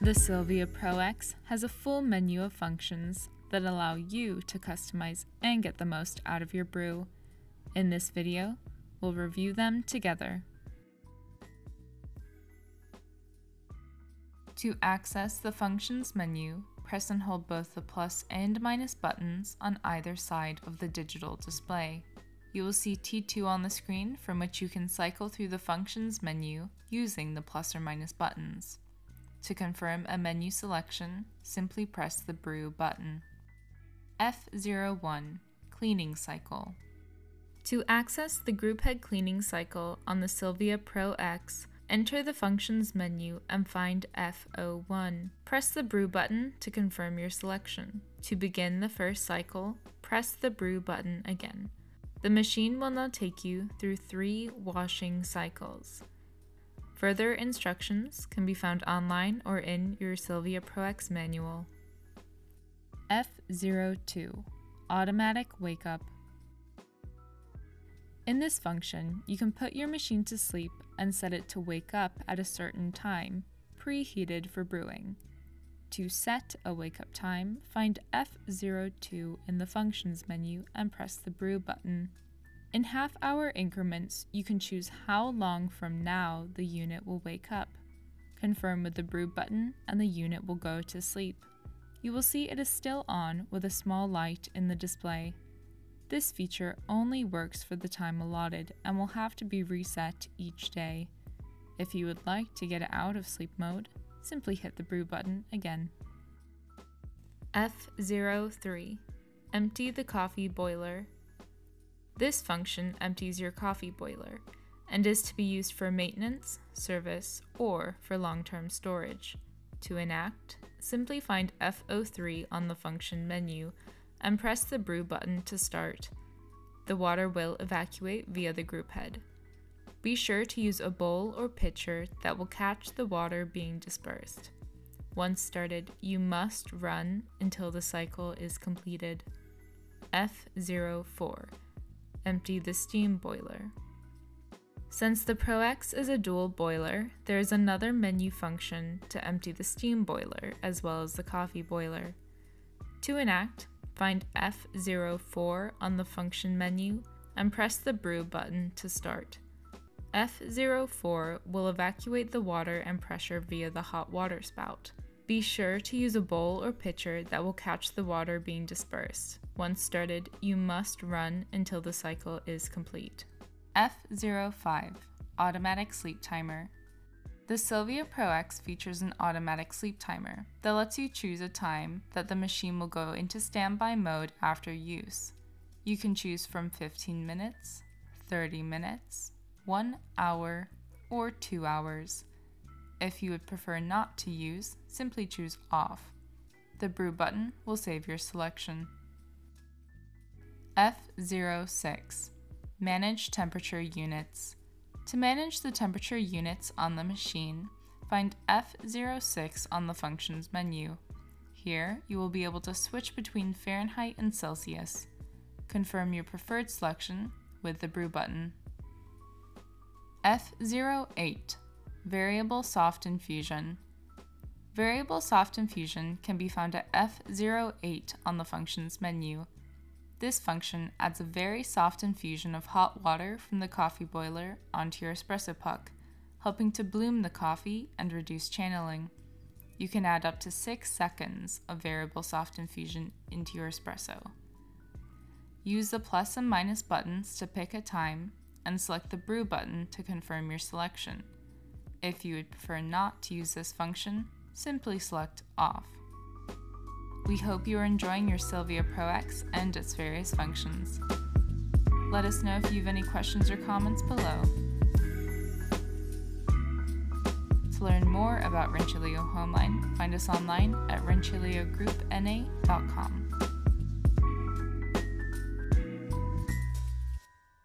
The Silvia Pro X has a full menu of functions that allow you to customize and get the most out of your brew. In this video, we'll review them together. To access the functions menu, press and hold both the plus and minus buttons on either side of the digital display. You will see T2 on the screen, from which you can cycle through the functions menu using the plus or minus buttons. To confirm a menu selection, simply press the brew button. F01 Cleaning Cycle. To access the group head cleaning cycle on the Silvia Pro X, enter the functions menu and find F01. Press the brew button to confirm your selection. To begin the first cycle, press the brew button again. The machine will now take you through 3 washing cycles. Further instructions can be found online or in your Silvia Pro X manual. F02 Automatic Wake Up. In this function, you can put your machine to sleep and set it to wake up at a certain time, preheated for brewing. To set a wake-up time, find F02 in the functions menu and press the brew button. In half-hour increments, you can choose how long from now the unit will wake up. Confirm with the brew button and the unit will go to sleep. You will see it is still on with a small light in the display. This feature only works for the time allotted and will have to be reset each day. If you would like to get out of sleep mode, simply hit the brew button again. F03 Empty the coffee boiler. This function empties your coffee boiler and is to be used for maintenance, service, or for long-term storage. To enact, simply find F03 on the function menu and press the brew button to start. The water will evacuate via the group head. Be sure to use a bowl or pitcher that will catch the water being dispersed. Once started, you must run until the cycle is completed. F04 Empty the steam boiler. Since the Pro X is a dual boiler, there is another menu function to empty the steam boiler as well as the coffee boiler. To enact, find F04 on the function menu and press the brew button to start. F04 will evacuate the water and pressure via the hot water spout. Be sure to use a bowl or pitcher that will catch the water being dispersed. Once started, you must run until the cycle is complete. F05 Automatic Sleep Timer. The Silvia Pro X features an automatic sleep timer that lets you choose a time that the machine will go into standby mode after use. You can choose from 15 minutes, 30 minutes, 1 hour, or 2 hours. If you would prefer not to use, simply choose off. The brew button will save your selection. F06 Manage Temperature Units. To manage the temperature units on the machine, find F06 on the functions menu. Here, you will be able to switch between Fahrenheit and Celsius. Confirm your preferred selection with the brew button. F08 Variable Soft Infusion. Variable Soft Infusion can be found at F08 on the functions menu. This function adds a very soft infusion of hot water from the coffee boiler onto your espresso puck, helping to bloom the coffee and reduce channeling. You can add up to 6 seconds of variable soft infusion into your espresso. Use the plus and minus buttons to pick a time and select the brew button to confirm your selection. If you would prefer not to use this function, simply select off. We hope you are enjoying your Silvia Pro X and its various functions. Let us know if you have any questions or comments below. To learn more about Rancilio Homeline, find us online at ranciliogroupna.com.